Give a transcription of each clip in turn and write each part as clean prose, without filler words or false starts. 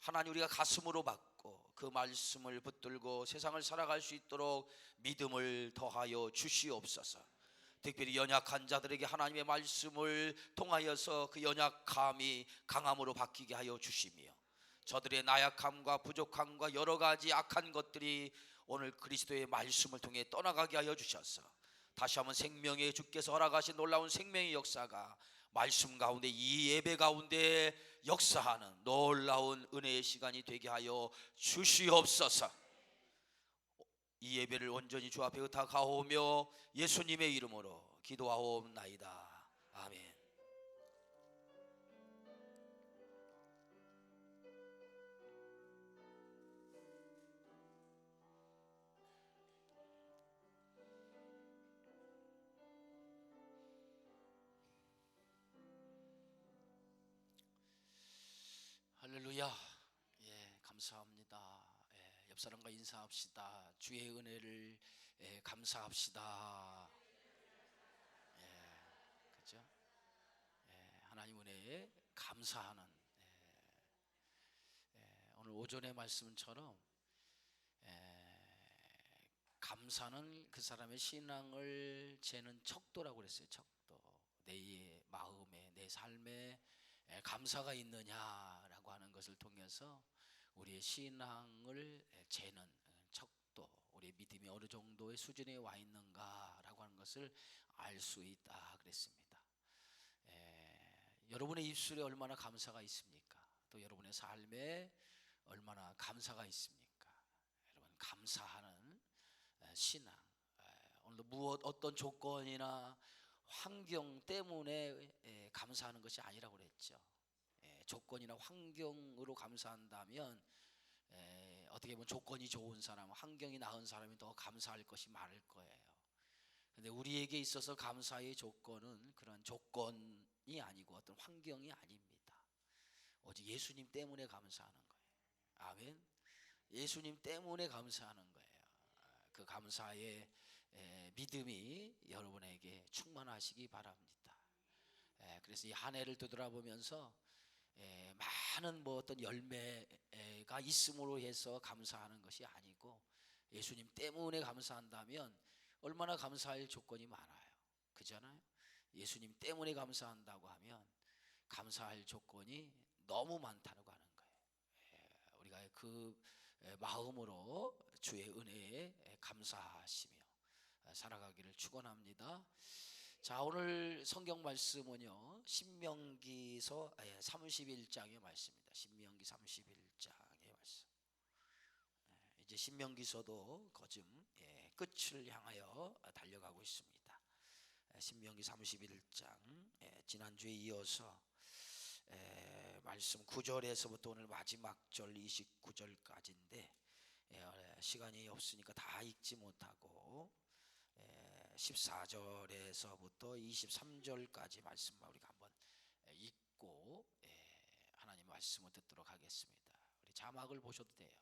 하나님, 우리가 가슴으로 받고 그 말씀을 붙들고 세상을 살아갈 수 있도록 믿음을 더하여 주시옵소서. 특별히 연약한 자들에게 하나님의 말씀을 통하여서 그 연약함이 강함으로 바뀌게 하여 주시며, 저들의 나약함과 부족함과 여러 가지 악한 것들이 오늘 그리스도의 말씀을 통해 떠나가게 하여 주셔서 다시 한번 생명의 주께서 허락하신 놀라운 생명의 역사가 말씀 가운데, 이 예배 가운데 역사하는 놀라운 은혜의 시간이 되게 하여 주시옵소서. 이 예배를 온전히 주 앞에 의탁하오며 예수님의 이름으로 기도하옵나이다. 아멘. 할렐루야. 예, 감사합니다. 예, 옆 사람과 인사합시다. 주의 은혜를 감사합시다. 예, 그렇죠? 예, 하나님 은혜에 감사하는, 오늘 오전의 말씀처럼 감사는 그 사람의 신앙을 재는 척도라고 그랬어요. 척도. 내 마음에, 내 삶에 감사가 있느냐라고 하는 것을 통해서 우리의 신앙을 재는 척도, 우리의 믿음이 어느 정도의 수준에 와 있는가라고 하는 것을 알 수 있다 그랬습니다. 여러분의 입술에 얼마나 감사가 있습니까? 또 여러분의 삶에 얼마나 감사가 있습니까? 여러분, 감사하는 신앙. 오늘도 어떤 조건이나 환경 때문에 감사하는 것이 아니라고 그랬죠. 조건이나 환경으로 감사한다면 어떻게 보면 조건이 좋은 사람, 환경이 나은 사람이 더 감사할 것이 많을 거예요. 그런데 우리에게 있어서 감사의 조건은 그런 조건이 아니고 어떤 환경이 아닙니다. 오직 예수님 때문에 감사하는 거예요. 아멘. 예수님 때문에 감사하는 거예요. 그 감사의 믿음이 여러분에게 충만하시기 바랍니다. 그래서 이 한 해를 되돌아보면서 많은 어떤 열매가 있음으로 해서 감사하는 것이 아니고, 예수님 때문에 감사한다면 얼마나 감사할 조건이 많아요. 그렇잖아요? 예수님 때문에 감사한다고 하면 감사할 조건이 너무 많다고 하는 거예요. 우리가 그 마음으로 주의 은혜에 감사하시며 살아가기를 축원합니다. 자, 오늘 성경 말씀은요, 신명기서 31장의 말씀입니다. 신명기 31장의 말씀. 이제 신명기서도 거즘 끝을 향하여 달려가고 있습니다. 신명기 31장, 지난주에 이어서 말씀 9절에서부터 오늘 마지막 절 29절까지인데 시간이 없으니까 다 읽지 못하고 14절에서부터 23절까지 말씀만 우리가 한번 읽고 하나님 말씀을 듣도록 하겠습니다. 우리 자막을 보셔도 돼요.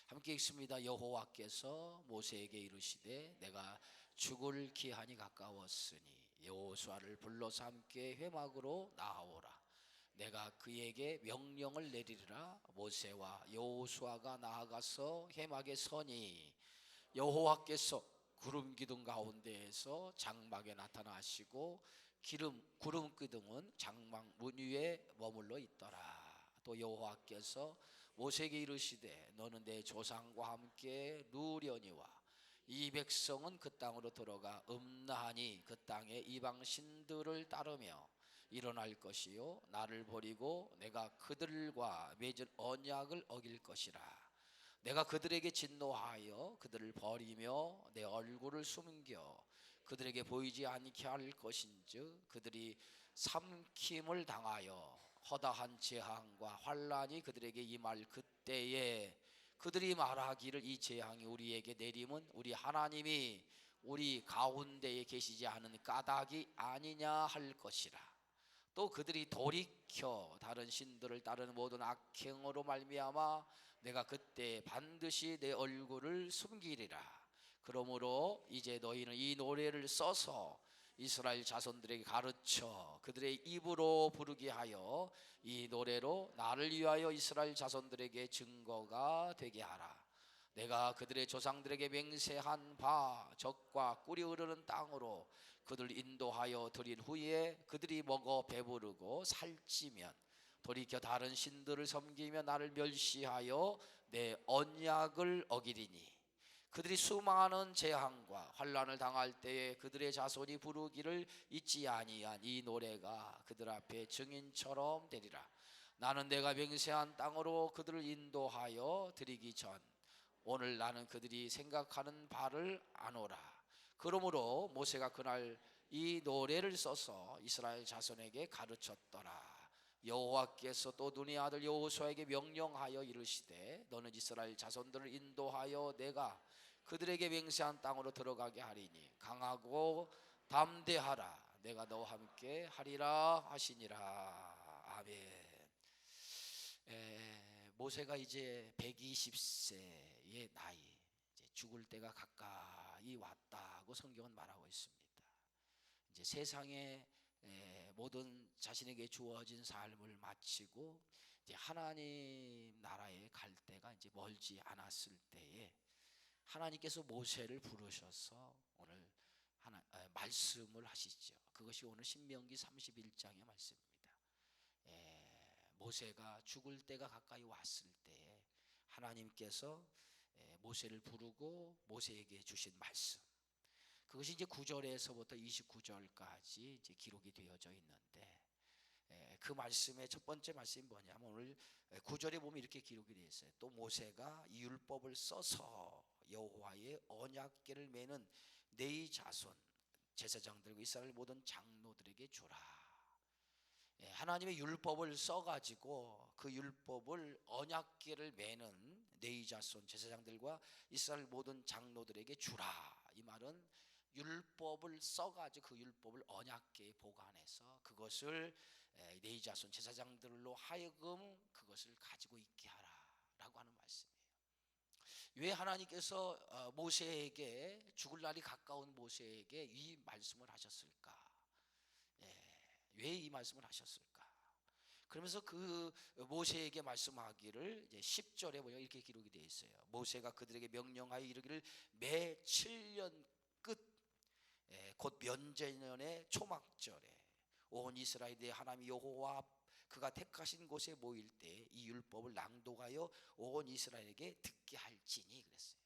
함께 읽습니다. 여호와께서 모세에게 이르시되 내가 죽을 기한이 가까웠으니 여호수아를 불러서 함께 회막으로 나아오라. 내가 그에게 명령을 내리리라. 모세와 여호수아가 나아가서 회막에 서니 여호와께서 구름 기둥 가운데에서 장막에 나타나시고 구름 기둥은 장막 문 위에 머물러 있더라. 또 여호와께서 모세에게 이르시되 너는 내 조상과 함께 누우려니와 이 백성은 그 땅으로 들어가 음란하니 그 땅의 이방 신들을 따르며 일어날 것이요 나를 버리고 내가 그들과 맺은 언약을 어길 것이라. 내가 그들에게 진노하여 그들을 버리며 내 얼굴을 숨겨 그들에게 보이지 않게 할 것인즉 그들이 삼킴을 당하여 허다한 재앙과 환난이 그들에게 임할 그때에 그들이 말하기를 이 재앙이 우리에게 내림은 우리 하나님이 우리 가운데에 계시지 않은 까닭이 아니냐 할 것이라. 또 그들이 돌이켜 다른 신들을 따르는 모든 악행으로 말미암아 내가 그때 반드시 내 얼굴을 숨기리라. 그러므로 이제 너희는 이 노래를 써서 이스라엘 자손들에게 가르쳐 그들의 입으로 부르게 하여 이 노래로 나를 위하여 이스라엘 자손들에게 증거가 되게 하라. 내가 그들의 조상들에게 맹세한 바 적과 꿀이 흐르는 땅으로 그들을 인도하여 드린 후에 그들이 먹어 배부르고 살찌면 돌이켜 다른 신들을 섬기며 나를 멸시하여 내 언약을 어기리니 그들이 수많은 재앙과 환난을 당할 때에 그들의 자손이 부르기를 잊지 아니한 이 노래가 그들 앞에 증인처럼 되리라. 나는 내가 맹세한 땅으로 그들을 인도하여 드리기 전 오늘 나는 그들이 생각하는 바를 아노라. 그러므로 모세가 그날 이 노래를 써서 이스라엘 자손에게 가르쳤더라. 여호와께서 또 눈의 아들 여호수아에게 명령하여 이르시되 너는 이스라엘 자손들을 인도하여 내가 그들에게 맹세한 땅으로 들어가게 하리니 강하고 담대하라. 내가 너와 함께 하리라 하시니라. 아멘. 모세가 이제 120세의 나이, 이제 죽을 때가 가까이 왔다고 성경은 말하고 있습니다. 이제 세상의 모든 자신에게 주어진 삶을 마치고 이제 하나님 나라에 갈 때가 이제 멀지 않았을 때에 하나님께서 모세를 부르셔서 오늘 말씀을 하시죠. 그것이 오늘 신명기 31장의 말씀입니다. 모세가 죽을 때가 가까이 왔을 때에 하나님께서 모세를 부르고 모세에게 주신 말씀, 그것이 이제 9절에서부터 29절까지 이제 기록이 되어져 있는데 그 말씀의 첫 번째 말씀이 뭐냐면 오늘 9절에 보면 이렇게 기록이 되어 있어요. 또 모세가 이 율법을 써서 여호와의 언약궤를 매는 네 자손 제사장들과 이스라엘 모든 장로들에게 주라. 하나님의 율법을 써가지고 그 율법을 언약궤를 매는 네 자손 제사장들과 이스라엘 모든 장로들에게 주라. 이 말은 율법을 써가지고 그 율법을 언약궤에 보관해서 그것을 네 자손 제사장들로 하여금 그것을 가지고 있게 하라라고 하는 말씀이에요. 왜 하나님께서 모세에게 죽을 날이 가까운 모세에게 이 말씀을 하셨을까? 왜 이 말씀을 하셨을까? 그러면서 그 모세에게 말씀하기를 이제 10절에 보면 이렇게 기록이 되어 있어요. 모세가 그들에게 명령하여 이르기를 매 7년 끝 곧 면제년의 초막절에 온 이스라엘의 하나님 여호와 그가 택하신 곳에 모일 때 이 율법을 낭독하여 온 이스라엘에게 듣게 할지니 그랬어요.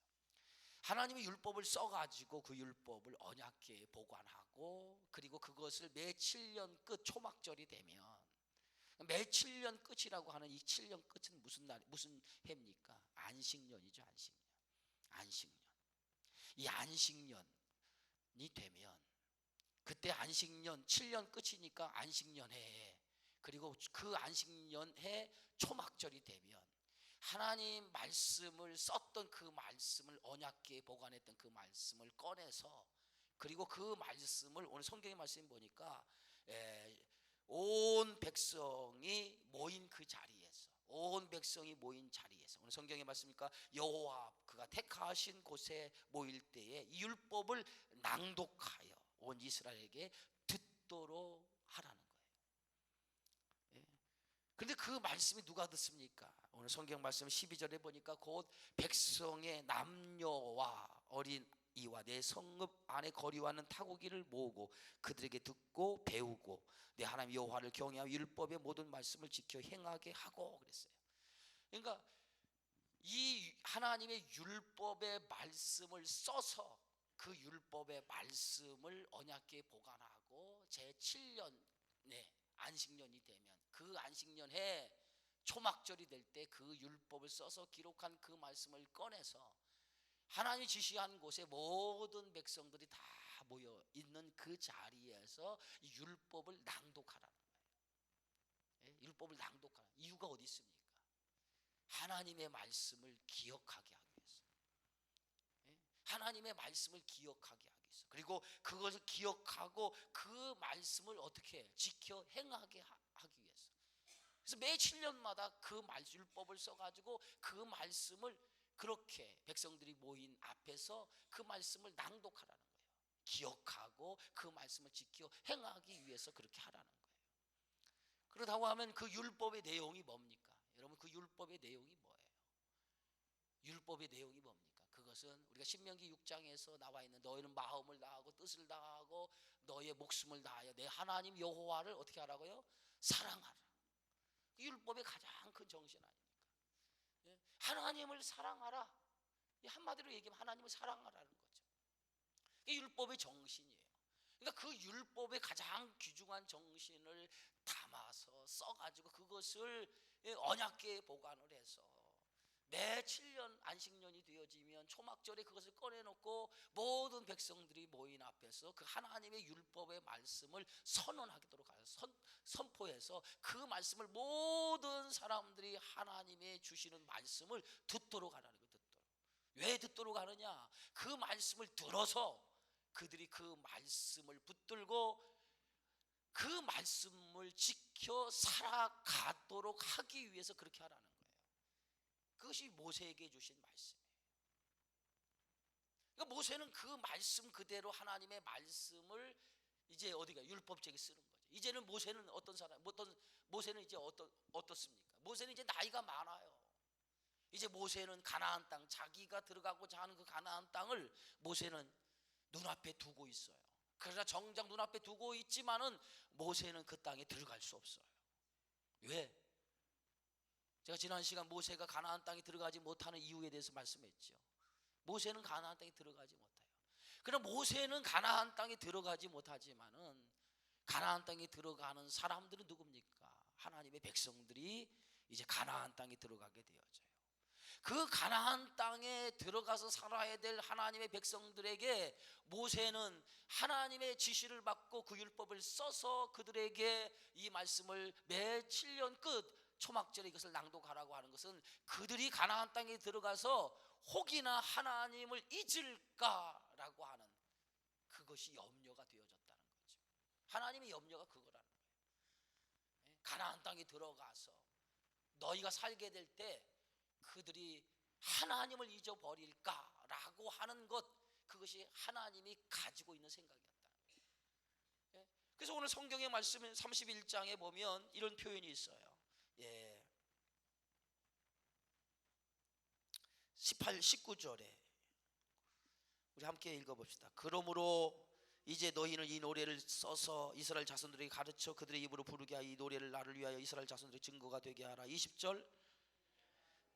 하나님의 율법을 써가지고 그 율법을 언약궤에 보관하고 그리고 그것을 매 7년 끝 초막절이 되면 매 7년 끝이라고 하는 이 7년 끝은 무슨 해입니까? 안식년이죠. 안식년. 이 안식년이 되면 그때 안식년 7년 끝이니까 안식년 해에 그리고 그 안식년 해 초막절이 되면 하나님 말씀을 썼던 그 말씀을 언약궤에 보관했던 그 말씀을 꺼내서 그리고 그 말씀을 오늘 성경의 말씀 보니까 온 백성이 모인 그 자리에서 오늘 성경의 말씀이니까 여호와 그가 택하신 곳에 모일 때에 이 율법을 낭독하여 온 이스라엘에게 듣도록 하라는 거예요. 그런데 그 말씀이 누가 듣습니까? 오늘 성경 말씀 12절에 보니까 곧 백성의 남녀와 어린이와 내 성읍 안에 거리와는 타고기를 모으고 그들에게 듣고 배우고 내 하나님 여호와를 경외하여 율법의 모든 말씀을 지켜 행하게 하고 그랬어요. 그러니까 이 하나님의 율법의 말씀을 써서 그 율법의 말씀을 언약궤에 보관하고 제 7년에 안식년이 되면 그 안식년 해 초막절이 될 때 그 율법을 써서 기록한 그 말씀을 꺼내서 하나님이 지시한 곳에 모든 백성들이 다 모여 있는 그 자리에서 이 율법을 낭독하라는 거예요. 율법을 낭독하라는 이유가 어디 있습니까? 하나님의 말씀을 기억하게 하기 위해서. 하나님의 말씀을 기억하게 하기 위해서. 그리고 그것을 기억하고 그 말씀을 어떻게 지켜 행하게 하기 위해서. 그래서 매 7년마다 그 율법을 써가지고 그 말씀을 그렇게 백성들이 모인 앞에서 그 말씀을 낭독하라는 거예요. 기억하고 그 말씀을 지켜 행하기 위해서 그렇게 하라는 거예요. 그렇다고 하면 그 율법의 내용이 뭡니까? 여러분, 그 율법의 내용이 뭐예요? 율법의 내용이 뭡니까? 그것은 우리가 신명기 6장에서 나와 있는 너희는 마음을 다하고 뜻을 다하고 너의 목숨을 다하여 내 하나님 여호와를 어떻게 하라고요? 사랑하라. 그 율법의 가장 큰 정신 아닙니까? 예? 하나님을 사랑하라. 한마디로 얘기하면 하나님을 사랑하라는 거죠. 이게 율법의 정신이에요. 그러니까 그 율법의 가장 귀중한 정신을 담아서 써가지고 그것을 언약궤에 보관을 해서 매 7년 안식년이 되어지면 초막절에 그것을 꺼내놓고 모든 백성들이 모인 앞에서 그 하나님의 율법의 말씀을 선언하도록 하여 선포해서 그 말씀을 모든 사람들이 하나님의 주시는 말씀을 듣도록 하라는 거예요. 왜 듣도록 하느냐? 그 말씀을 들어서 그들이 그 말씀을 붙들고 그 말씀을 지켜 살아가도록 하기 위해서 그렇게 하라는 거예요. 그것이 모세에게 주신 말씀이에요. 그러니까 모세는 그 말씀 그대로 하나님의 말씀을 이제 어디가 율법책에 쓰는 거죠. 이제는 모세는 모세는 이제 어떻습니까? 모세는 이제 나이가 많아요. 이제 모세는 가나안 땅, 자기가 들어가고자 하는 그 가나안 땅을 모세는 눈앞에 두고 있어요. 그러나 정작 눈앞에 두고 있지만은 모세는 그 땅에 들어갈 수 없어요. 왜? 제가 지난 시간 모세가 가나안 땅에 들어가지 못하는 이유에 대해서 말씀했죠. 모세는 가나안 땅에 들어가지 못해요. 그러나 모세는 가나안 땅에 들어가지 못하지만은 가나안 땅에 들어가는 사람들은 누굽니까? 하나님의 백성들이 이제 가나안 땅에 들어가게 되어져요. 그 가나안 땅에 들어가서 살아야 될 하나님의 백성들에게 모세는 하나님의 지시를 받고 그 율법을 써서 그들에게 이 말씀을 매 7년 끝 초막절에 이것을 낭독하라고 하는 것은 그들이 가나안 땅에 들어가서 혹이나 하나님을 잊을까라고 하는 그것이 염려가 되어졌다는 거죠. 하나님의 염려가 그거라는 거예요. 가나안 땅에 들어가서 너희가 살게 될 때 그들이 하나님을 잊어버릴까라고 하는 것, 그것이 하나님이 가지고 있는 생각이었다는 거예요. 그래서 오늘 성경의 말씀 31장에 보면 이런 표현이 있어요. 19절에 우리 함께 읽어봅시다. 그러므로 이제 너희는 이 노래를 써서 이스라엘 자손들에게 가르쳐 그들의 입으로 부르게 하여 이 노래를 나를 위하여 이스라엘 자손들의 증거가 되게 하라. 20절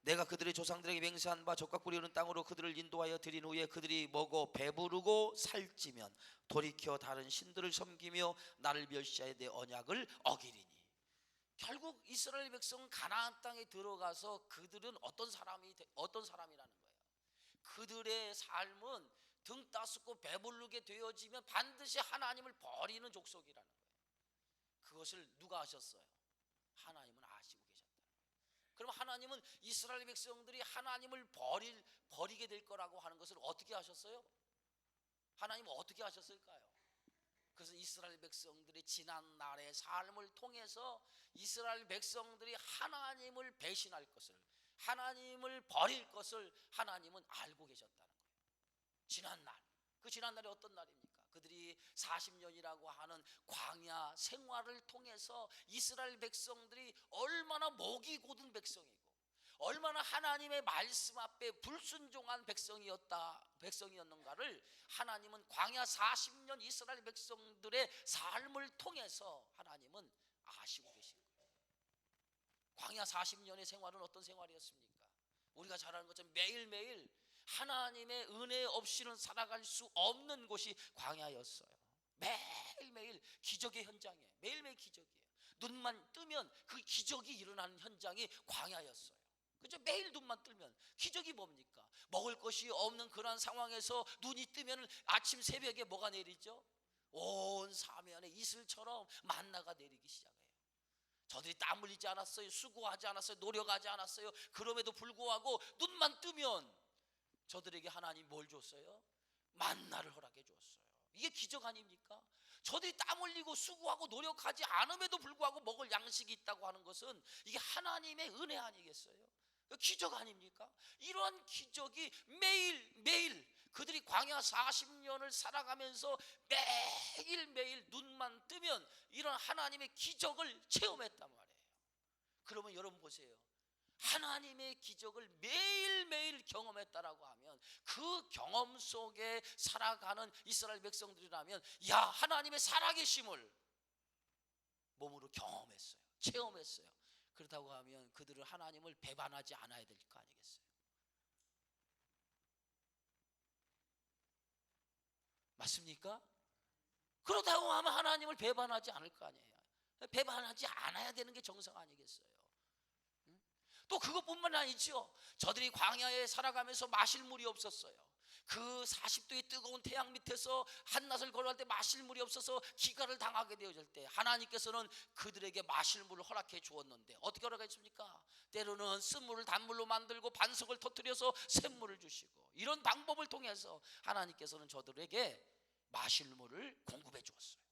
내가 그들의 조상들에게 맹세한 바 젖과 꿀이 흐르는 땅으로 그들을 인도하여 드린 후에 그들이 먹어 배부르고 살찌면 돌이켜 다른 신들을 섬기며 나를 멸시하여 내 언약을 어기리니. 결국 이스라엘 백성은 가나안 땅에 들어가서 그들은 어떤 사람이라는 거예요. 그들의 삶은 등 따숩고 배부르게 되어지면 반드시 하나님을 버리는 족속이라는 거예요. 그것을 누가 아셨어요? 하나님은 아시고 계셨다는 거예요. 그럼 하나님은 이스라엘 백성들이 하나님을 버리게 될 거라고 하는 것을 어떻게 하셨어요? 하나님은 어떻게 하셨을까요? 그래서 이스라엘 백성들이 지난 날의 삶을 통해서 이스라엘 백성들이 하나님을 배신할 것을, 하나님을 버릴 것을 하나님은 알고 계셨다는 거예요. 지난 날, 그 지난 날이 어떤 날입니까? 그들이 40년이라고 하는 광야 생활을 통해서 이스라엘 백성들이 얼마나 목이 곧은 백성이고 얼마나 하나님의 말씀 앞에 불순종한 백성이었는가를 하나님은 광야 40년 이스라엘 백성들의 삶을 통해서 하나님은 아시고 계신 거예요. 광야 40년의 생활은 어떤 생활이었습니까? 우리가 잘 아는 것처럼 매일매일 하나님의 은혜 없이는 살아갈 수 없는 곳이 광야였어요. 매일매일 기적의 현장이에요. 매일매일 기적이에요. 눈만 뜨면 그 기적이 일어나는 현장이 광야였어요. 그죠? 매일 눈만 뜨면 기적이 뭡니까? 먹을 것이 없는 그러한 상황에서 눈이 뜨면 아침 새벽에 뭐가 내리죠? 온 사면에 이슬처럼 만나가 내리기 시작해요. 저들이 땀 흘리지 않았어요. 수고하지 않았어요. 노력하지 않았어요. 그럼에도 불구하고 눈만 뜨면 저들에게 하나님 뭘 줬어요? 만나를 허락해 주었어요. 이게 기적 아닙니까? 저들이 땀 흘리고 수고하고 노력하지 않음에도 불구하고 먹을 양식이 있다고 하는 것은 이게 하나님의 은혜 아니겠어요? 기적 아닙니까? 이러한 기적이 매일매일 그들이 광야 40년을 살아가면서 매일매일 눈만 뜨면 이런 하나님의 기적을 체험했단 말이에요. 그러면 여러분 보세요. 하나님의 기적을 매일매일 경험했다라고 하면 그 경험 속에 살아가는 이스라엘 백성들이라면 야, 하나님의 살아계심을 몸으로 경험했어요. 체험했어요. 그렇다고 하면 그들은 하나님을 배반하지 않아야 될 거 아니겠어요? 맞습니까? 그렇다고 하면 하나님을 배반하지 않을 거 아니에요. 배반하지 않아야 되는 게 정상 아니겠어요? 또 그것뿐만 아니죠. 저들이 광야에 살아가면서 마실 물이 없었어요. 그 40도의 뜨거운 태양 밑에서 한낮을 걸어갈 때 마실 물이 없어서 기가를 당하게 되어질 때 하나님께서는 그들에게 마실 물을 허락해 주었는데 어떻게 허락했습니까? 때로는 쓴물을 단물로 만들고 반석을 터뜨려서 샘물을 주시고 이런 방법을 통해서 하나님께서는 저들에게 마실 물을 공급해 주었어요.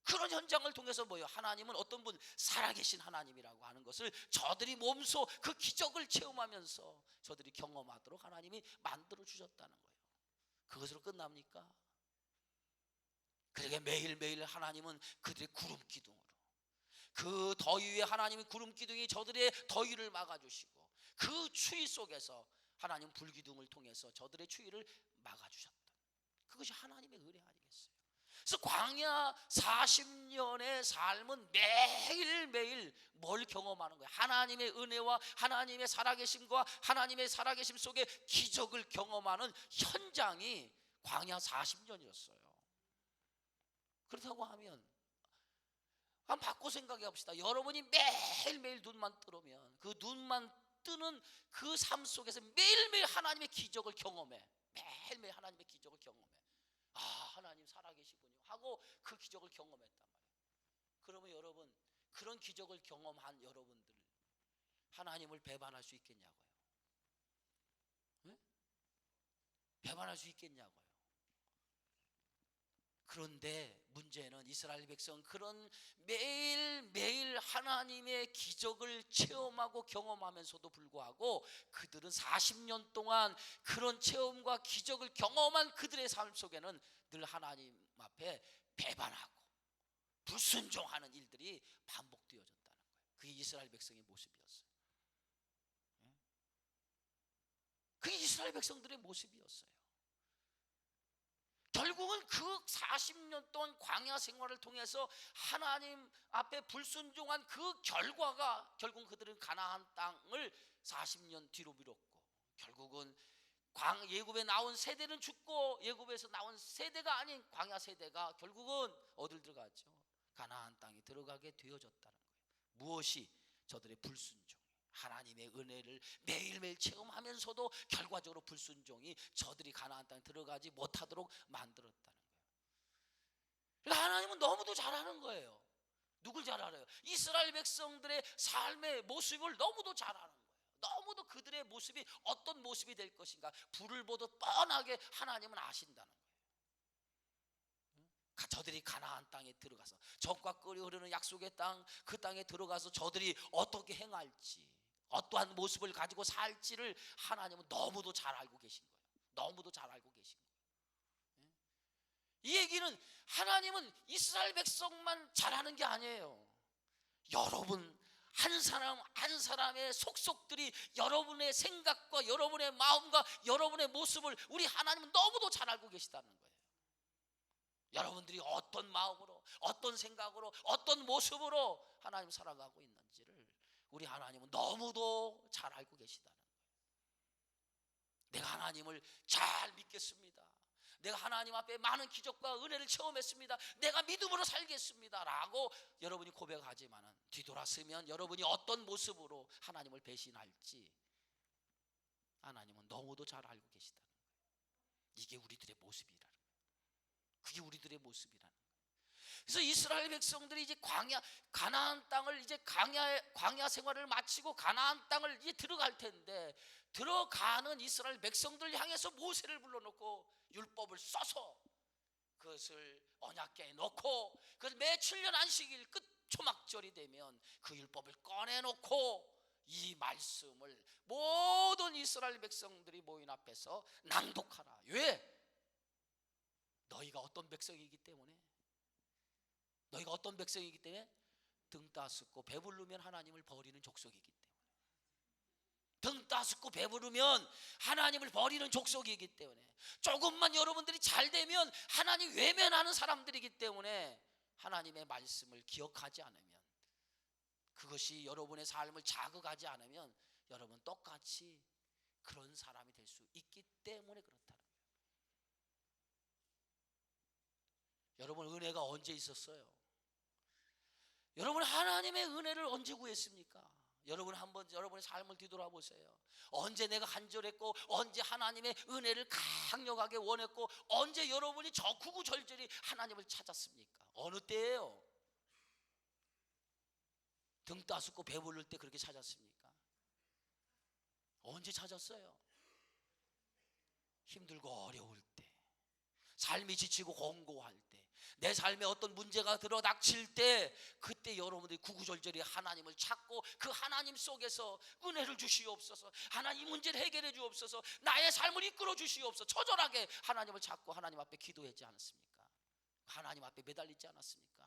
그런 현장을 통해서 뭐예요? 하나님은 어떤 분 살아계신 하나님이라고 하는 것을 저들이 몸소 그 기적을 체험하면서 저들이 경험하도록 하나님이 만들어 주셨다는 거예요. 그것으로 끝납니까? 그러게 매일매일 하나님은 그들의 구름 기둥으로 그 더위 위에 하나님의 구름 기둥이 저들의 더위를 막아주시고 그 추위 속에서 하나님 불기둥을 통해서 저들의 추위를 막아주셨다. 그것이 하나님의 은혜 아니겠어요? 그래서 광야 40년의 삶은 매일매일 뭘 경험하는 거예요? 하나님의 은혜와 하나님의 살아계심과 하나님의 살아계심 속에 기적을 경험하는 현장이 광야 40년이었어요. 그렇다고 하면 한번 바꿔 생각해 봅시다. 여러분이 매일매일 눈만 뜨면 그 눈만 뜨는 그 삶 속에서 매일매일 하나님의 기적을 경험해. 매일매일 하나님의 기적을 경험해. 아, 하나님 살아계시군요 하고 그 기적을 경험했단 말이에요. 그러면 여러분, 그런 기적을 경험한 여러분들 하나님을 배반할 수 있겠냐고요? 네? 배반할 수 있겠냐고요? 그런데 문제는 이스라엘 백성은 그런 매일매일 하나님의 기적을 체험하고 경험하면서도 불구하고 그들은 40년 동안 그런 체험과 기적을 경험한 그들의 삶 속에는 늘 하나님 앞에 배반하고 불순종하는 일들이 반복되어졌다는 거예요. 그게 이스라엘 백성의 모습이었어요. 그게 이스라엘 백성들의 모습이었어요. 결국은 그 40년 동안 광야 생활을 통해서 하나님 앞에 불순종한 그 결과가 결국 그들은 가나안 땅을 40년 뒤로 미뤘고 결국은 예굽에 나온 세대는 죽고 예굽에서 나온 세대가 아닌 광야 세대가 결국은 어딜 들어갔죠? 가나안 땅에 들어가게 되어졌다는 거예요. 무엇이? 저들의 불순종. 하나님의 은혜를 매일매일 체험하면서도 결과적으로 불순종이 저들이 가나안 땅에 들어가지 못하도록 만들었다는 거예요. 그러니까 하나님은 너무도 잘하는 거예요. 누굴 잘 알아요? 이스라엘 백성들의 삶의 모습을 너무도 잘 아는 거예요. 너무도 그들의 모습이 어떤 모습이 될 것인가 불을 보듯 뻔하게 하나님은 아신다는 거예요. 저들이 가나안 땅에 들어가서 젖과 꿀이 흐르는 약속의 땅, 그 땅에 들어가서 저들이 어떻게 행할지 어떠한 모습을 가지고 살지를 하나님은 너무도 잘 알고 계신 거예요. 너무도 잘 알고 계신 거예요. 이 얘기는 하나님은 이스라엘 백성만 잘하는 게 아니에요. 여러분 한 사람 한 사람의 속속들이 여러분의 생각과 여러분의 마음과 여러분의 모습을 우리 하나님은 너무도 잘 알고 계시다는 거예요. 여러분들이 어떤 마음으로 어떤 생각으로 어떤 모습으로 하나님 살아가고 있는지를 우리 하나님은 너무도 잘 알고 계시다는 거예요. 내가 하나님을 잘 믿겠습니다. 내가 하나님 앞에 많은 기적과 은혜를 체험했습니다. 내가 믿음으로 살겠습니다 라고 여러분이 고백하지만 뒤돌아서면 여러분이 어떤 모습으로 하나님을 배신할지 하나님은 너무도 잘 알고 계시다는 거예요. 이게 우리들의 모습이라는 거예요. 그게 우리들의 모습이라는 거예요. 그래서 이스라엘 백성들이 이제 가나안 땅을 이제 광야 생활을 마치고 가나안 땅을 이제 들어갈 텐데 들어가는 이스라엘 백성들 향해서 모세를 불러놓고 율법을 써서 그것을 언약궤에 놓고 그래서 매 7년 안식일 끝 초막절이 되면 그 율법을 꺼내놓고 이 말씀을 모든 이스라엘 백성들이 모인 앞에서 낭독하라. 왜? 너희가 어떤 백성이기 때문에, 너희가 어떤 백성이기 때문에 등 따숩고 배부르면 하나님을 버리는 족속이기 때문에, 등 따숩고 배부르면 하나님을 버리는 족속이기 때문에, 조금만 여러분들이 잘 되면 하나님 외면하는 사람들이기 때문에 하나님의 말씀을 기억하지 않으면, 그것이 여러분의 삶을 자극하지 않으면 여러분 똑같이 그런 사람이 될 수 있기 때문에 그렇다는 거예요. 여러분 은혜가 언제 있었어요? 여러분 하나님의 은혜를 언제 구했습니까? 여러분 한번 여러분의 삶을 뒤돌아보세요. 언제 내가 간절했고, 언제 하나님의 은혜를 강력하게 원했고, 언제 여러분이 적구구절절히 하나님을 찾았습니까? 어느 때예요? 등 따숩고 배부를 때 그렇게 찾았습니까? 언제 찾았어요? 힘들고 어려울 때, 삶이 지치고 공고할 때, 내 삶에 어떤 문제가 들어닥칠 때, 그때 여러분들이 구구절절히 하나님을 찾고 그 하나님 속에서 은혜를 주시옵소서, 하나님 문제를 해결해 주옵소서, 나의 삶을 이끌어 주시옵소서, 처절하게 하나님을 찾고 하나님 앞에 기도하지 않았습니까? 하나님 앞에 매달리지 않았습니까?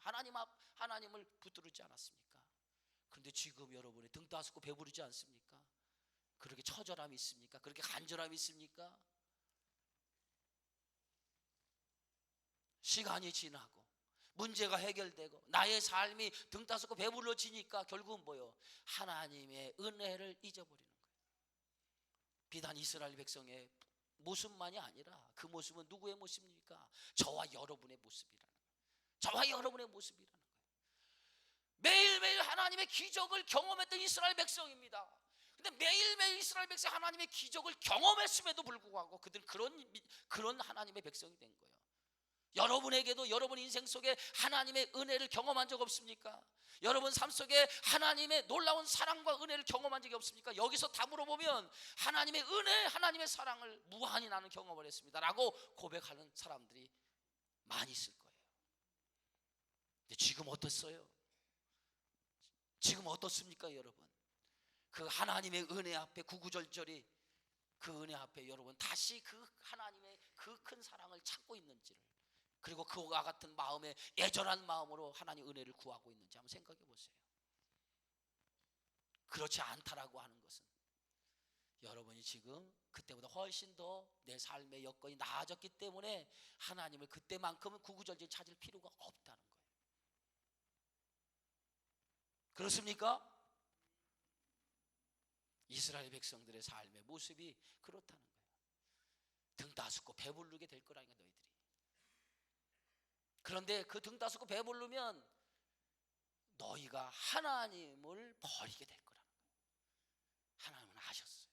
하나님을 붙들지 않았습니까? 그런데 지금 여러분이 등 따숩고 배부르지 않습니까? 그렇게 처절함이 있습니까? 그렇게 간절함이 있습니까? 시간이 지나고 문제가 해결되고 나의 삶이 등 따숩고 배불러지니까 결국은 뭐요? 하나님의 은혜를 잊어버리는 거예요. 비단 이스라엘 백성의 모습만이 아니라 그 모습은 누구의 모습입니까? 저와 여러분의 모습이라는 거예요. 저와 여러분의 모습이라는 거예요. 매일매일 하나님의 기적을 경험했던 이스라엘 백성입니다. 근데 매일매일 이스라엘 백성 하나님의 기적을 경험했음에도 불구하고 그들은 그런 하나님의 백성이 된 거예요. 여러분에게도 여러분 인생 속에 하나님의 은혜를 경험한 적 없습니까? 여러분 삶 속에 하나님의 놀라운 사랑과 은혜를 경험한 적이 없습니까? 여기서 답으로 보면 하나님의 은혜, 하나님의 사랑을 무한히 나는 경험을 했습니다 라고 고백하는 사람들이 많이 있을 거예요. 근데 지금 어떻어요? 지금 어떻습니까 여러분? 그 하나님의 은혜 앞에 구구절절히 그 은혜 앞에 여러분 다시 그 하나님의 그 큰 사랑을 찾고 있는지를, 그리고 그와 같은 마음에 애절한 마음으로 하나님 은혜를 구하고 있는지 한번 생각해 보세요. 그렇지 않다라고 하는 것은 여러분이 지금 그때보다 훨씬 더 내 삶의 여건이 나아졌기 때문에 하나님을 그때만큼은 구구절절 찾을 필요가 없다는 거예요. 그렇습니까? 이스라엘 백성들의 삶의 모습이 그렇다는 거예요. 등 따숩고 배부르게 될 거라니까 너희들이. 그런데 그 등 따숩고 배부르면 너희가 하나님을 버리게 될 거라는 거예요. 하나님은 아셨어요.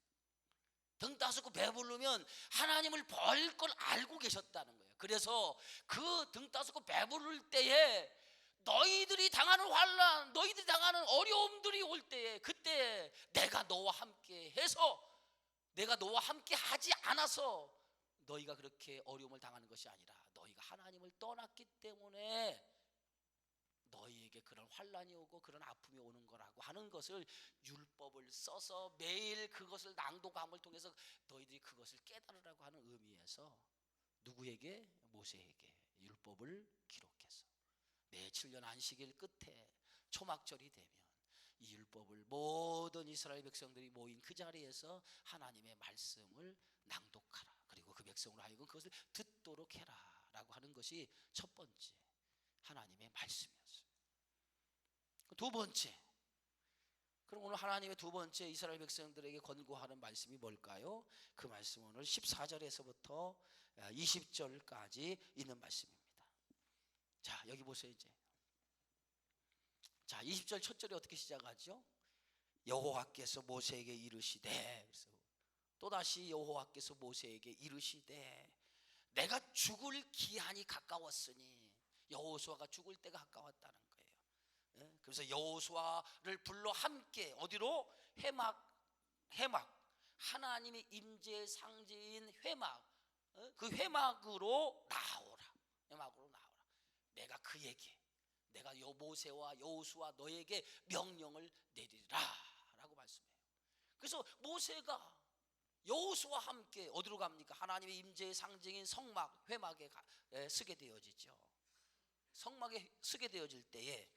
등 따숩고 배부르면 하나님을 버릴 걸 알고 계셨다는 거예요. 그래서 그 등 따숩고 배부를 때에 너희들이 당하는 환난, 너희들이 당하는 어려움들이 올 때에, 그때 내가 너와 함께 해서, 내가 너와 함께 하지 않아서 너희가 그렇게 어려움을 당하는 것이 아니라 너희가 하나님을 떠났기 때문에 너희에게 그런 환난이 오고 그런 아픔이 오는 거라고 하는 것을 율법을 써서 매일 그것을 낭독함을 통해서 너희들이 그것을 깨달으라고 하는 의미에서 누구에게? 모세에게 율법을 기록해서 매 7년 안식일 끝에 초막절이 되면 이 율법을 모든 이스라엘 백성들이 모인 그 자리에서 하나님의 말씀을 낭독하라. 그리고 그 백성으로 하여금 그것을 듣도록 해라 라고 하는 것이 첫 번째 하나님의 말씀이었어요. 두 번째, 그럼 오늘 하나님의 두 번째 이스라엘 백성들에게 권고하는 말씀이 뭘까요? 그 말씀은 오늘 14절에서부터 20절까지 있는 말씀입니다. 자, 여기 보세요. 이제 자, 20절 첫 절이 어떻게 시작하죠? 여호와께서 모세에게 이르시되, 그래서 또다시 여호와께서 모세에게 이르시되 내가 죽을 기한이 가까웠으니, 여호수아가 죽을 때가 가까웠다는 거예요. 그래서 여호수아를 불러 함께 어디로? 회막, 하나님의 임재의 상징인 회막, 그 회막으로 나오라. 회막으로 나오라. 내가 그에게, 내가 모세와 여호수아 너에게 명령을 내리라 라고 말씀해요. 그래서 모세가 여호수아와 함께 어디로 갑니까? 하나님의 임재의 상징인 성막, 회막에 서게 되어지죠. 성막에 서게 되어질 때에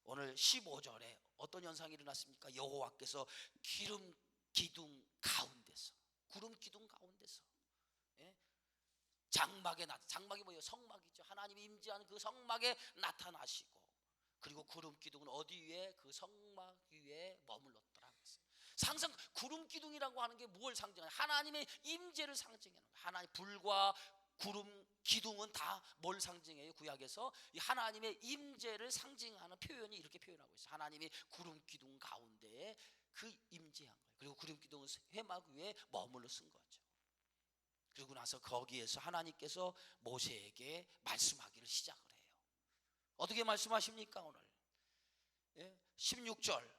오늘 15절에 어떤 현상이 일어났습니까? 여호와께서 기름 기둥 가운데서, 구름 기둥 가운데서, 예? 장막이 뭐예요? 성막이죠. 하나님이 임재하는 그 성막에 나타나시고, 그리고 구름 기둥은 어디 위에? 그 성막 위에 머물렀더라. 항상 구름 기둥이라고 하는 게 뭘 상징하냐? 하나님의 임재를 상징하는 거예요. 하나님 불과 구름 기둥은 다 뭘 상징해요? 구약에서 이 하나님의 임재를 상징하는 표현이 이렇게 표현하고 있어요. 하나님이 구름 기둥 가운데에 그 임재한 거예요. 그리고 구름 기둥은 회막 위에 머물러 쓴 거죠. 그리고 나서 거기에서 하나님께서 모세에게 말씀하기를 시작을 해요. 어떻게 말씀하십니까? 오늘 16절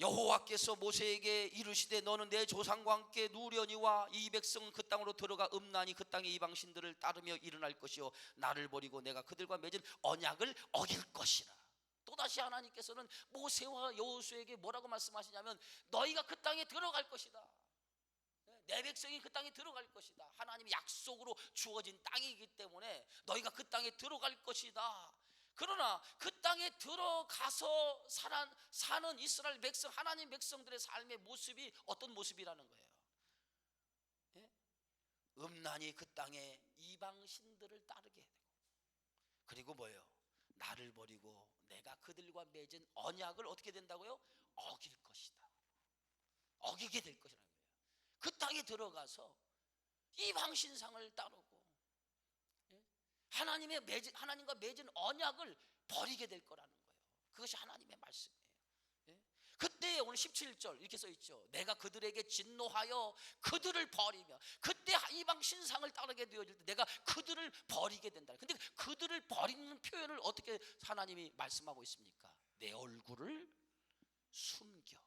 여호와께서 모세에게 이르시되 너는 내 조상과 함께 누려니와 이 백성은 그 땅으로 들어가 음란히 그 땅의 이방신들을 따르며 일어날 것이요 나를 버리고 내가 그들과 맺은 언약을 어길 것이라. 또다시 하나님께서는 모세와 여호수아에게 뭐라고 말씀하시냐면 너희가 그 땅에 들어갈 것이다. 내 백성이 그 땅에 들어갈 것이다. 하나님의 약속으로 주어진 땅이기 때문에 너희가 그 땅에 들어갈 것이다. 그러나 그 땅에 들어가서 사는 이스라엘 백성, 하나님 백성들의 삶의 모습이 어떤 모습이라는 거예요? 예? 음란히 그 땅에 이방신들을 따르게 되고, 그리고 뭐예요? 나를 버리고 내가 그들과 맺은 언약을 어떻게 된다고요? 어길 것이다. 어기게 될 것이라는 거예요. 그 땅에 들어가서 이방신상을 따르고 하나님과 맺은 언약을 버리게 될 거라는 거예요. 그것이 하나님의 말씀이에요. 그때 오늘 17절 이렇게 써 있죠. 내가 그들에게 진노하여 그들을 버리며, 그때 이방 신상을 따르게 되어질 때 내가 그들을 버리게 된다. 근데 그들을 버리는 표현을 어떻게 하나님이 말씀하고 있습니까? 내 얼굴을 숨겨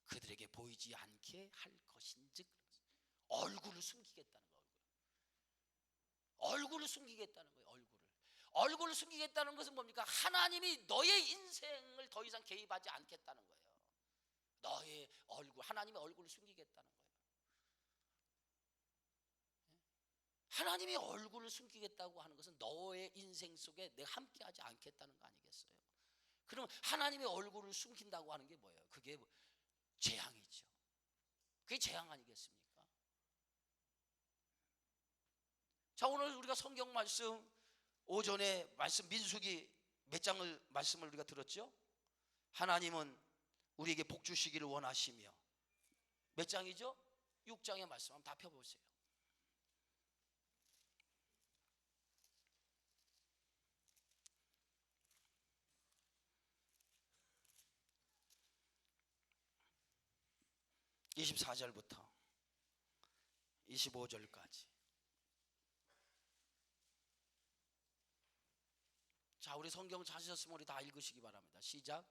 그들에게 보이지 않게 할 것인즉, 얼굴을 숨기겠다는 거예요. 얼굴을 숨기겠다는 거예요. 얼굴을 숨기겠다는 것은 뭡니까? 하나님이 너의 인생을 더 이상 개입하지 않겠다는 거예요. 너의 얼굴, 하나님의 얼굴을 숨기겠다는 거예요. 하나님의 얼굴을 숨기겠다고 하는 것은 너의 인생 속에 내가 함께하지 않겠다는 거 아니겠어요? 그럼 하나님의 얼굴을 숨긴다고 하는 게 뭐예요? 그게 재앙이죠. 그게 재앙 아니겠습니까? 자, 오늘 우리가 성경 말씀 오전에 말씀 민수기 몇 장을 말씀을 우리가 들었죠? 하나님은 우리에게 복 주시기를 원하시며, 몇 장이죠? 6장의 말씀 한번 다 펴보세요. (24절부터) 25절까지. 자, 우리 성경 찾으셨으면 우리 다 읽으시기 바랍니다. 시작.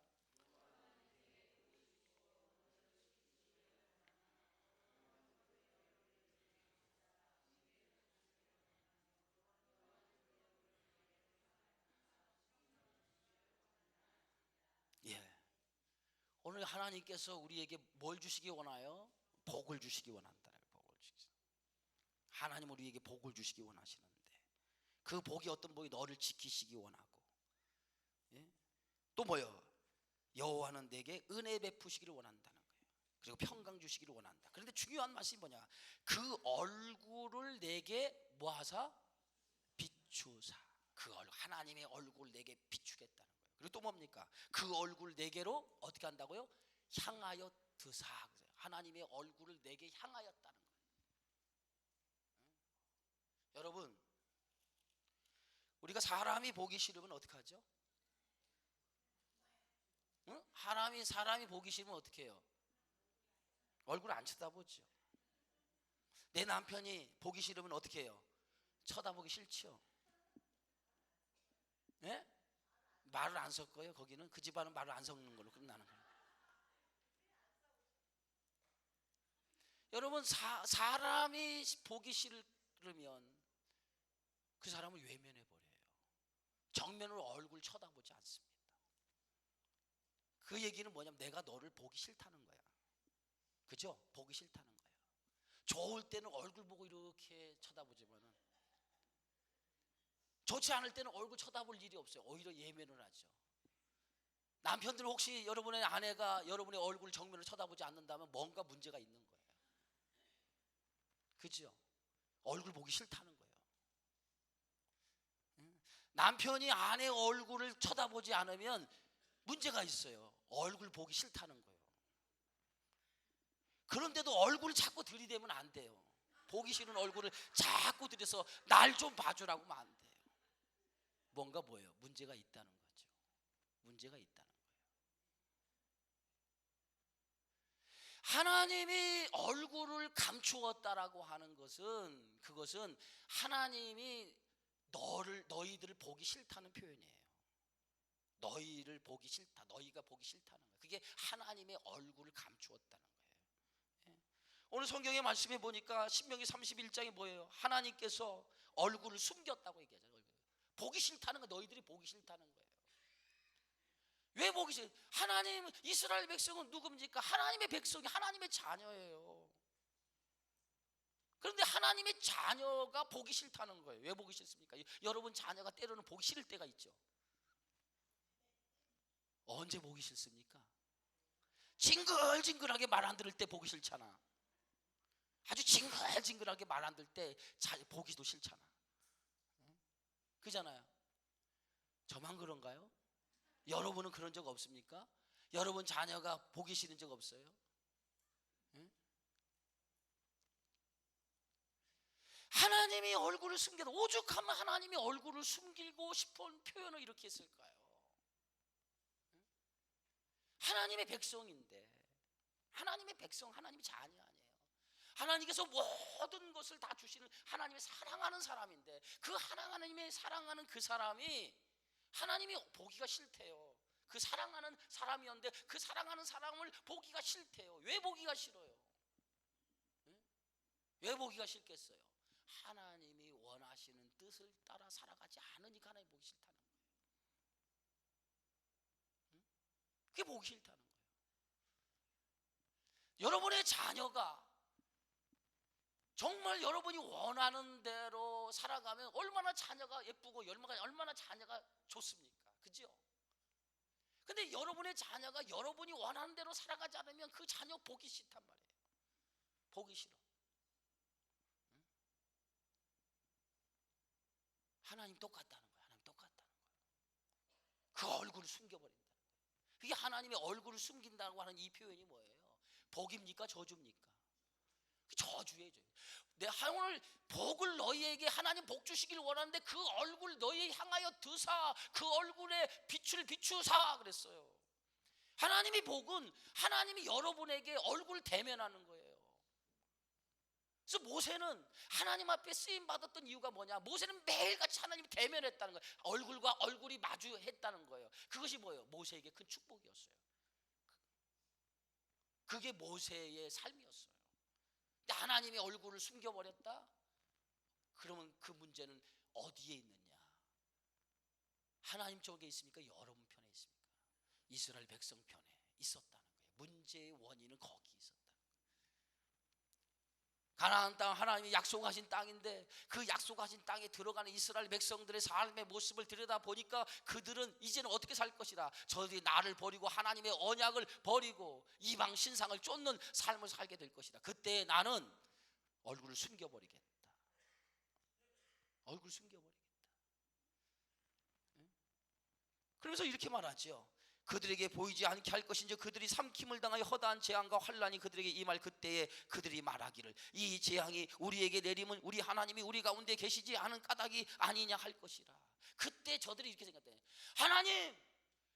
예. 오늘 하나님께서 우리에게 뭘 주시기 원하요? 복을 주시기 원한다. 복을 주시기. 하나님은 우리에게 복을 주시기 원하시는데, 그 복이 어떤 복이? 너를 지키시기 원하고, 예? 또 뭐요? 여호와는 내게 은혜 베푸시기를 원한다는 거예요. 그리고 평강 주시기를 원한다. 그런데 중요한 말씀이 뭐냐? 그 얼굴을 내게 뭐하사? 비추사. 그 얼굴, 하나님의 얼굴을 내게 비추겠다는 거예요. 그리고 또 뭡니까? 그 얼굴 내게로 어떻게 한다고요? 향하여 드사. 하나님의 얼굴을 내게 향하였다는 거예요. 여러분, 우리가 사람이 보기 싫으면 어떻게 하죠? 사람이 보기 싫으면 어떻게 해요? 얼굴 안 쳐다보죠. 내 남편이 보기 싫으면 어떻게 해요? 쳐다보기 싫죠. 예? 말을 안 섞어요. 거기는 그 집안은 말을 안 섞는 걸로 끝나는 거예요. 여러분, 사람이 보기 싫으면 그 사람을 외면해 버려요. 정면으로 얼굴 쳐다보지 않습니다. 그 얘기는 뭐냐면 내가 너를 보기 싫다는 거야. 그죠? 보기 싫다는 거예요. 좋을 때는 얼굴 보고 이렇게 쳐다보지만은 좋지 않을 때는 얼굴 쳐다볼 일이 없어요. 오히려 예면을 하죠. 남편들 혹시 여러분의 아내가 여러분의 얼굴 정면을 쳐다보지 않는다면 뭔가 문제가 있는 거예요. 그죠? 얼굴 보기 싫다는 거예요. 남편이 아내 얼굴을 쳐다보지 않으면 문제가 있어요. 얼굴 보기 싫다는 거예요. 그런데도 얼굴을 자꾸 들이대면 안 돼요. 보기 싫은 얼굴을 자꾸 들여서 날 좀 봐주라고 하면 안 돼요. 뭔가 뭐예요? 문제가 있다는 거죠. 문제가 있다는 거예요. 하나님이 얼굴을 감추었다라고 하는 것은 그것은 하나님이 너희들을 보기 싫다는 표현이에요. 너희를 보기 싫다. 너희가 보기 싫다는 거예요. 그게 하나님의 얼굴을 감추었다는 거예요. 오늘 성경에 말씀해 보니까 신명기 31장에 뭐예요? 하나님께서 얼굴을 숨겼다고 얘기하잖아요. 보기 싫다는 거, 너희들이 보기 싫다는 거예요. 왜 보기 싫어요? 하나님, 이스라엘 백성은 누굽니까? 하나님의 백성이 하나님의 자녀예요. 그런데 하나님의 자녀가 보기 싫다는 거예요. 왜 보기 싫습니까? 여러분 자녀가 때로는 보기 싫을 때가 있죠. 언제 보기 싫습니까? 징글징글하게 말 안 들을 때 보기 싫잖아. 아주 징글징글하게 말 안 들을 때 보기도 싫잖아. 그잖아요. 저만 그런가요? 여러분은 그런 적 없습니까? 여러분 자녀가 보기 싫은 적 없어요? 응? 하나님이 얼굴을 숨겨도 오죽하면 하나님이 얼굴을 숨기고 싶은 표현을 이렇게 했을까요? 응? 하나님의 백성인데, 하나님의 백성, 하나님의 자녀 아니에요. 하나님께서 모든 것을 다 주시는 하나님의 사랑하는 사람인데, 그 하나님의 사랑하는 그 사람이 하나님이 보기가 싫대요. 그 사랑하는 사람이었는데 그 사랑하는 사람을 보기가 싫대요. 왜 보기가 싫어요? 응? 왜 보기가 싫겠어요? 하나님이 원하시는 뜻을 따라 살아가지 않으니까 하나님 보기 싫다는 거예요. 응? 그게 보기 싫다는 거예요. 여러분의 자녀가 정말 여러분이 원하는 대로 살아가면 얼마나 자녀가 예쁘고 얼마나 자녀가 좋습니까? 그죠? 근데 여러분의 자녀가 여러분이 원하는 대로 살아가지 않으면 그 자녀 보기 싫단 말이에요. 보기 싫어. 응? 하나님 똑같다는 거예요. 하나님 똑같다는 거예요. 그 얼굴을 숨겨버린다는 거예요. 그게 하나님의 얼굴을 숨긴다고 하는 이 표현이 뭐예요? 복입니까? 저주입니까? 저주예요. 내가 오늘 복을 너희에게 하나님 복 주시길 원하는데 그 얼굴 너희 향하여 드사 그 얼굴에 빛을 비추사 그랬어요. 하나님이 복은 하나님이 여러분에게 얼굴 대면하는 거예요. 그래서 모세는 하나님 앞에 쓰임 받았던 이유가 뭐냐? 모세는 매일같이 하나님이 대면했다는 거예요. 얼굴과 얼굴이 마주했다는 거예요. 그것이 뭐예요? 모세에게 큰 축복이었어요. 그게 모세의 삶이었어요. 근데 하나님이 얼굴을 숨겨버렸다? 그러면 그 문제는 어디에 있느냐? 하나님 쪽에 있습니까? 여러분 편에 있습니까? 이스라엘 백성 편에 있었다는 거예요. 문제의 원인은 거기 있었다는 거예요. 가나안 땅, 하나님이 약속하신 땅인데 그 약속하신 땅에 들어가는 이스라엘 백성들의 삶의 모습을 들여다보니까 그들은 이제는 어떻게 살 것이다. 저들이 나를 버리고 하나님의 언약을 버리고 이방 신상을 쫓는 삶을 살게 될 것이다. 그때 나는 얼굴을 숨겨버리겠다. 얼굴 숨겨버리겠다. 그래서 이렇게 말하죠. 그들에게 보이지 않게 할 것인지 그들이 삼킴을 당하여 허다한 재앙과 환란이 그들에게 임할 그때에 그들이 말하기를 이 재앙이 우리에게 내리면 우리 하나님이 우리 가운데 계시지 않은 까닭이 아니냐 할 것이라. 그때 저들이 이렇게 생각해요. 하나님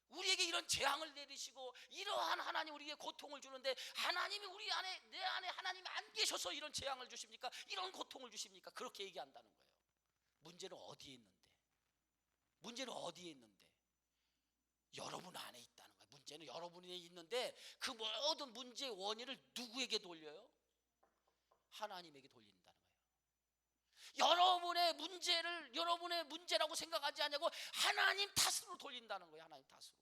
우리에게 이런 재앙을 내리시고 이러한 하나님 우리에게 고통을 주는데 하나님이 우리 안에 내 안에 하나님이 안 계셔서 이런 재앙을 주십니까? 이런 고통을 주십니까? 그렇게 얘기한다는 거예요. 문제는 어디에 있는데? 문제는 어디에 있는데? 여러분 안에 있다는 거예요. 문제는 여러분에 있는데 그 모든 문제의 원인을 누구에게 돌려요? 하나님에게 돌린다는 거예요. 여러분의 문제를 여러분의 문제라고 생각하지 않냐고 하나님 탓으로 돌린다는 거예요. 하나님 탓으로.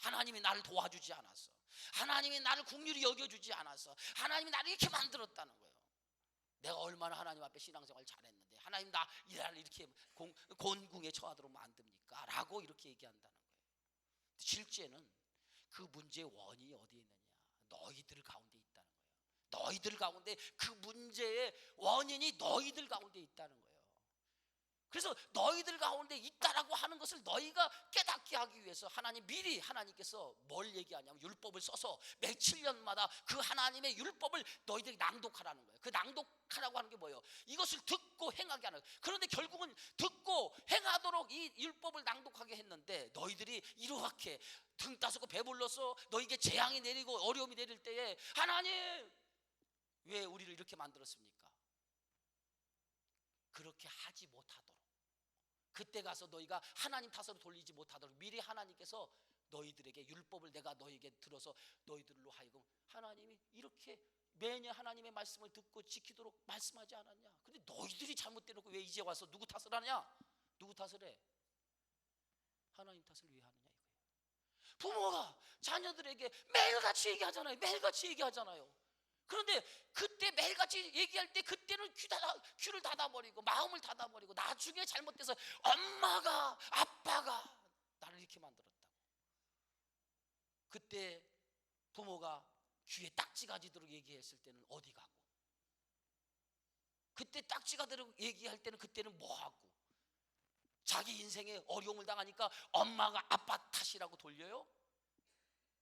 하나님이 나를 도와주지 않았어. 하나님이 나를 긍휼히 여겨주지 않았어. 하나님이 나를 이렇게 만들었다는 거예요. 내가 얼마나 하나님 앞에 신앙생활 잘했는데 하나님 나 이렇게 곤궁에 처하도록 만듭니까? 라고 이렇게 얘기한다는 거예요. 실제는 그 문제의 원인이 어디에 있느냐? 너희들 가운데 있다는 거예요. 너희들 가운데 그 문제의 원인이 너희들 가운데 있다는 거예요. 그래서 너희들 가운데 있다라고 하는 것을 너희가 깨닫게 하기 위해서 하나님 미리 하나님께서 뭘 얘기하냐면 율법을 써서 매 7년마다 그 하나님의 율법을 너희들이 낭독하라는 거예요. 그 낭독하라고 하는 게 뭐예요? 이것을 듣고 행하게 하는 거예요. 그런데 결국은 듣고 행하도록 이 율법을 낭독하게 했는데 너희들이 이렇게 등 따스고 배불러서 너희에게 재앙이 내리고 어려움이 내릴 때에 하나님 왜 우리를 이렇게 만들었습니까? 그렇게 하지 못하도록, 그때 가서 너희가 하나님 탓으로 돌리지 못하도록 미리 하나님께서 너희들에게 율법을 내가 너희에게 들어서 너희들로 하여금 하나님이 이렇게 매년 하나님의 말씀을 듣고 지키도록 말씀하지 않았냐? 근데 너희들이 잘못되놓고 왜 이제 와서 누구 탓을 하냐? 누구 탓을 해? 하나님 탓을 왜 하느냐 이거예요. 부모가 자녀들에게 매일같이 얘기하잖아요. 매일같이 얘기하잖아요. 그런데 그때 매일같이 얘기할 때 그때는 귀를 닫아버리고 마음을 닫아버리고 나중에 잘못돼서 엄마가 아빠가 나를 이렇게 만들었다고. 그때 부모가 귀에 딱지가 지도록 얘기했을 때는 어디 가고, 그때 딱지가 되도록 얘기할 때는 그때는 뭐 하고, 자기 인생에 어려움을 당하니까 엄마가 아빠 탓이라고 돌려요?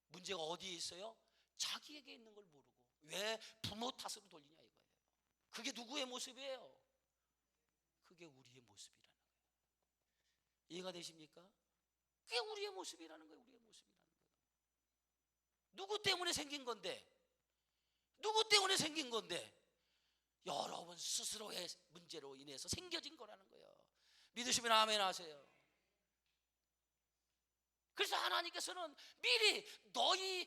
문제가 어디에 있어요? 자기에게 있는 걸 모르고 왜 부모 탓으로 돌리냐 이거예요. 그게 누구의 모습이에요? 그게 우리의 모습이라는 거예요. 이해가 되십니까? 그게 우리의 모습이라는 거예요. 우리의 모습이라는 거예요. 누구 때문에 생긴 건데? 누구 때문에 생긴 건데? 여러분 스스로의 문제로 인해서 생겨진 거라는 거예요. 믿으시면 아멘 하세요. 그래서 하나님께서는 미리 너희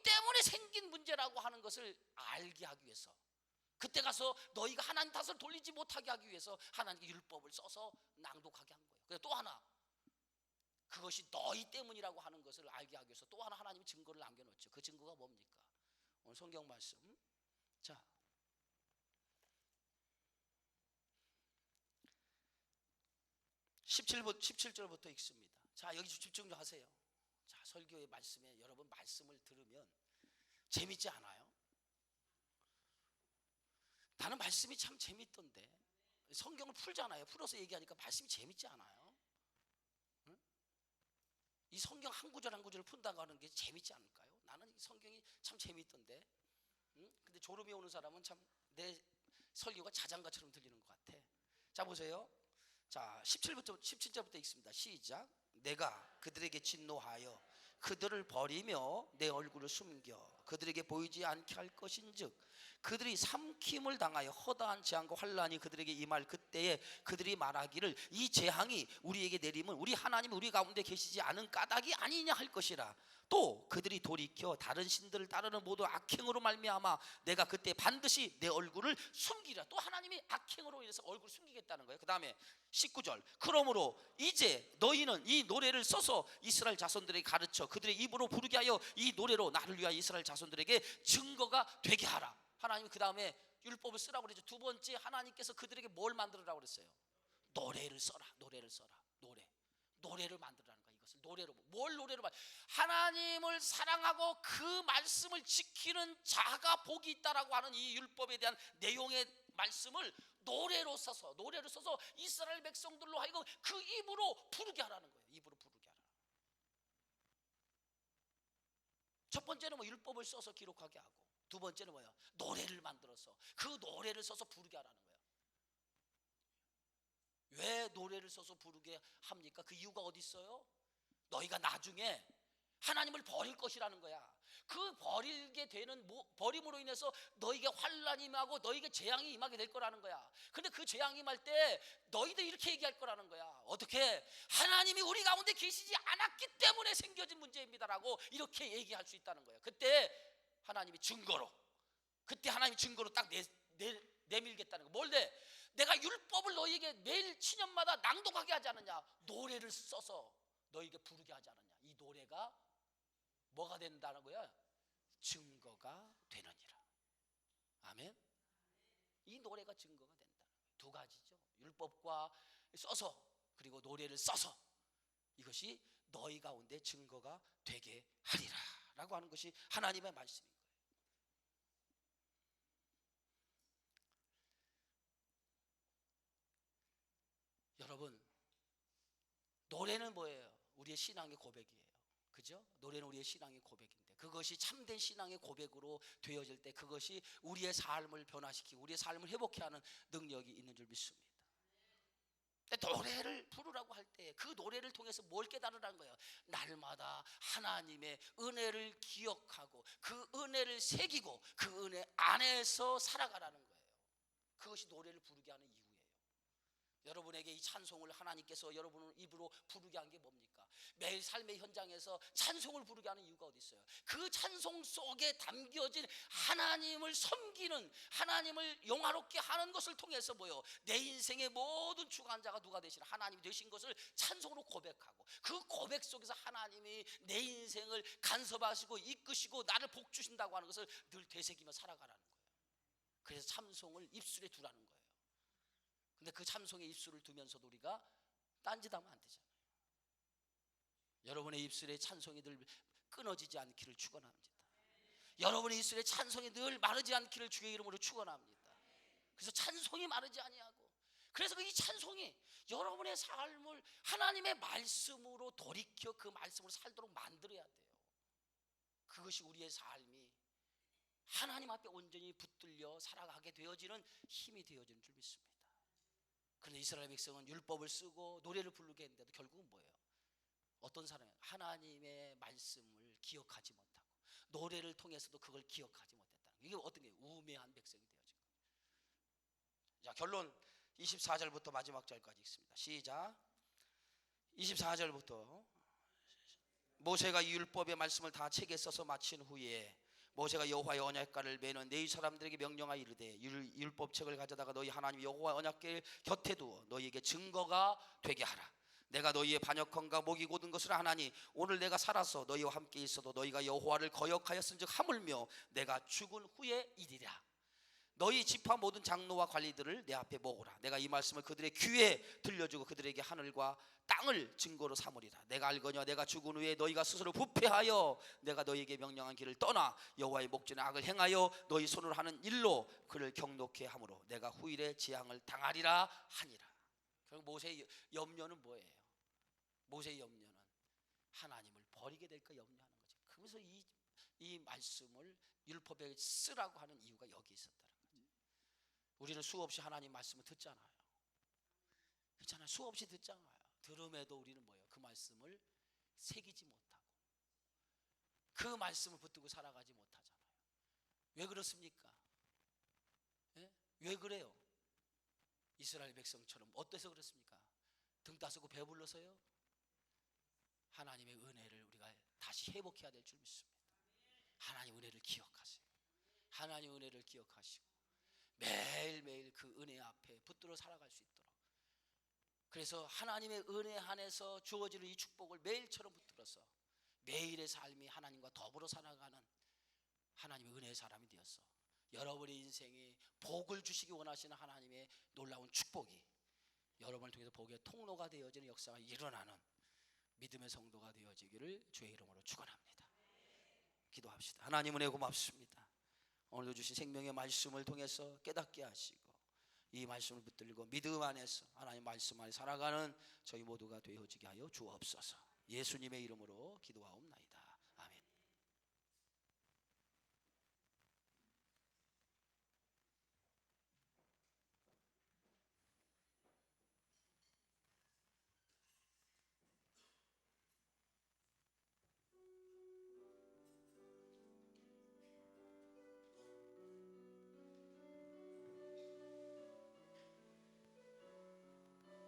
때문에 생긴 문제라고 하는 것을 알게 하기 위해서, 그때 가서 너희가 하나님 탓을 돌리지 못하게 하기 위해서 하나님께 율법을 써서 낭독하게 한 거예요. 그래서 또 하나, 그것이 너희 때문이라고 하는 것을 알게 하기 위해서 또 하나 하나님이 증거를 남겨놓죠. 그 증거가 뭡니까? 오늘 성경 말씀, 자 17절부터 읽습니다. 자, 여기 집중 좀 하세요. 자, 설교의 말씀에 여러분 말씀을 들으면 재밌지 않아요? 나는 말씀이 참 재밌던데. 성경을 풀잖아요. 풀어서 얘기하니까 말씀이 재밌지 않아요? 응? 이 성경 한 구절 한 구절을 푼다고 하는 게 재밌지 않을까요? 나는 이 성경이 참 재밌던데. 응? 근데 졸음이 오는 사람은 참 내 설교가 자장가처럼 들리는 것 같아. 자, 보세요. 자, 17절부터 읽습니다. 시작. 내가 그들에게 진노하여 그들을 버리며 내 얼굴을 숨겨 그들에게 보이지 않게 할 것인즉 그들이 삼킴을 당하여 허다한 재앙과 환난이 그들에게 임할 그때에 그들이 말하기를 이 재앙이 우리에게 내림은 우리 하나님이 우리 가운데 계시지 않은 까닭이 아니냐 할 것이라. 또 그들이 돌이켜 다른 신들을 따르는 모두 악행으로 말미암아 내가 그때 반드시 내 얼굴을 숨기리라. 또 하나님이 악행으로 인해서 얼굴을 숨기겠다는 거예요. 그 다음에 19절. 그러므로 이제 너희는 이 노래를 써서 이스라엘 자손들에게 가르쳐 그들의 입으로 부르게 하여 이 노래로 나를 위하여 이스라엘 자손들에게 증거가 되게 하라. 하나님이 그 다음에 율법을 쓰라고 그랬죠. 두 번째 하나님께서 그들에게 뭘 만들으라고 그랬어요? 노래를 써라. 노래를 써라. 노래를 만들라는 거야. 이것을 노래로. 뭘 노래로 하나님을 사랑하고 그 말씀을 지키는 자가 복이 있다라고 하는 이 율법에 대한 내용의 말씀을 노래로 써서 이스라엘 백성들로 하여금 그 입으로 부르게 하라는 거예요. 입으로 부르게 하라. 첫 번째는 뭐 율법을 써서 기록하게 하고, 두 번째는 뭐예요? 노래를 만들어서 그 노래를 써서 부르게 하라는 거예요. 왜 노래를 써서 부르게 합니까? 그 이유가 어디 있어요? 너희가 나중에 하나님을 버릴 것이라는 거야. 그 버리게 되는 버림으로 인해서 너희에게 환난이 임하고 너희에게 재앙이 임하게 될 거라는 거야. 근데 그 재앙이 임할 때 너희도 이렇게 얘기할 거라는 거야. 어떻게? 하나님이 우리 가운데 계시지 않았기 때문에 생겨진 문제입니다라고 이렇게 얘기할 수 있다는 거예요. 그때 하나님이 증거로 딱 내밀겠다는 거. 뭘 내? 내가 율법을 너희에게 매일 7년마다 낭독하게 하지 않느냐? 노래를 써서 너희에게 부르게 하지 않느냐? 이 노래가 노래가 뭐가 된다는 거야? 증거가 되느니라. 아멘. 이 노래가 증거가 된다. 두 가지죠. 율법과 써서, 그리고 노래를 써서 이것이 너희 가운데 증거가 되게 하리라 라고 하는 것이 하나님의 말씀인 거예요. 여러분, 노래는 뭐예요? 우리의 신앙의 고백이에요. 그죠? 노래는 우리의 신앙의 고백인데, 그것이 참된 신앙의 고백으로 되어질 때 그것이 우리의 삶을 변화시키고 우리의 삶을 회복케 하는 능력이 있는 줄 믿습니다. 노래를 부르라고 할 때 그 노래를 통해서 뭘 깨달으라는 거예요? 날마다 하나님의 은혜를 기억하고 그 은혜를 새기고 그 은혜 안에서 살아가라는 거예요. 그것이 노래를 부르게 하는 이유예요. 여러분에게 이 찬송을 하나님께서 여러분을 입으로 부르게 한 게 뭡니까? 매일 삶의 현장에서 찬송을 부르게 하는 이유가 어디 있어요? 그 찬송 속에 담겨진 하나님을 섬기는, 하나님을 영화롭게 하는 것을 통해서 뭐요? 내 인생의 모든 주관자가 누가 되시나? 하나님이 되신 것을 찬송으로 고백하고, 그 고백 속에서 하나님이 내 인생을 간섭하시고 이끄시고 나를 복 주신다고 하는 것을 늘 되새기며 살아가라는 거예요. 그래서 찬송을 입술에 두라는 거예요. 근데 그 찬송에 입술을 두면서도 우리가 딴짓하면 안 되잖아요. 여러분의 입술에 찬송이 늘 끊어지지 않기를 축원합니다. 여러분의 입술에 찬송이 늘 마르지 않기를 주의 이름으로 축원합니다. 그래서 찬송이 마르지 아니하고, 그래서 이 찬송이 여러분의 삶을 하나님의 말씀으로 돌이켜 그 말씀으로 살도록 만들어야 돼요. 그것이 우리의 삶이 하나님 앞에 온전히 붙들려 살아가게 되어지는 힘이 되어지는 줄 믿습니다. 그런데 이스라엘 백성은 율법을 쓰고 노래를 부르게 했는데도 결국은 뭐예요? 어떤 사람이에요? 하나님의 말씀을 기억하지 못하고 노래를 통해서도 그걸 기억하지 못했다는 거예요. 이게 어떤 게 우매한 백성이 되어진 거예요. 자, 결론 24절부터 마지막 절까지 읽습니다. 시작. 24절부터 모세가 이 율법의 말씀을 다 책에 써서 마친 후에 모세가 여호와의 언약궤를 매는 네 사람들에게 명령하여 이르되 율법책을 가져다가 너희 하나님 여호와의 언약궤 곁에 두어 너희에게 증거가 되게 하라. 내가 너희의 반역함과 목이 곧은 것을 하나니 오늘 내가 살아서 너희와 함께 있어도 너희가 여호와를 거역하였은즉 하물며 내가 죽은 후에 이리라. 너희 지파 모든 장로와 관리들을 내 앞에 모으라. 내가 이 말씀을 그들의 귀에 들려주고 그들에게 하늘과 땅을 증거로 삼으리라. 내가 알거니와 내가 죽은 후에 너희가 스스로 부패하여 내가 너희에게 명령한 길을 떠나 여호와의 목전에 악을 행하여 너희 손으로 하는 일로 그를 경노케 하므로 내가 후일에 재앙을 당하리라 하니라. 결국 모세의 염려는 뭐예요? 모세의 염려는 하나님을 버리게 될까 염려하는 거죠. 그래서 이 말씀을 율법에 쓰라고 하는 이유가 여기 있었다는 거죠. 우리는 수없이 하나님 말씀을 듣잖아요. 그렇잖아요. 수없이 듣잖아요. 들음에도 우리는 뭐예요? 그 말씀을 새기지 못하고 그 말씀을 붙들고 살아가지 못하잖아요. 왜 그렇습니까? 예? 왜 그래요? 이스라엘 백성처럼 어때서 그렇습니까? 등 따스고 배불러서요? 하나님의 은혜를 우리가 다시 회복해야 될 줄 믿습니다. 하나님 은혜를 기억하세요. 하나님 은혜를 기억하시고 매일매일 그 은혜 앞에 붙들어 살아갈 수 있도록, 그래서 하나님의 은혜 안에서 주어지는 이 축복을 매일처럼 붙들어서 매일의 삶이 하나님과 더불어 살아가는 하나님의 은혜의 사람이 되어서 여러분의 인생에 복을 주시기 원하시는 하나님의 놀라운 축복이 여러분을 통해서 복의 통로가 되어지는 역사가 일어나는 믿음의 성도가 되어지기를 주의 이름으로 축원합니다. 기도합시다. 하나님 은혜 고맙습니다. 오늘도 주신 생명의 말씀을 통해서 깨닫게 하시고 이 말씀을 붙들고 믿음 안에서 하나님 말씀 안에 살아가는 저희 모두가 되어지게 하여 주옵소서. 예수님의 이름으로 기도하옵나이다.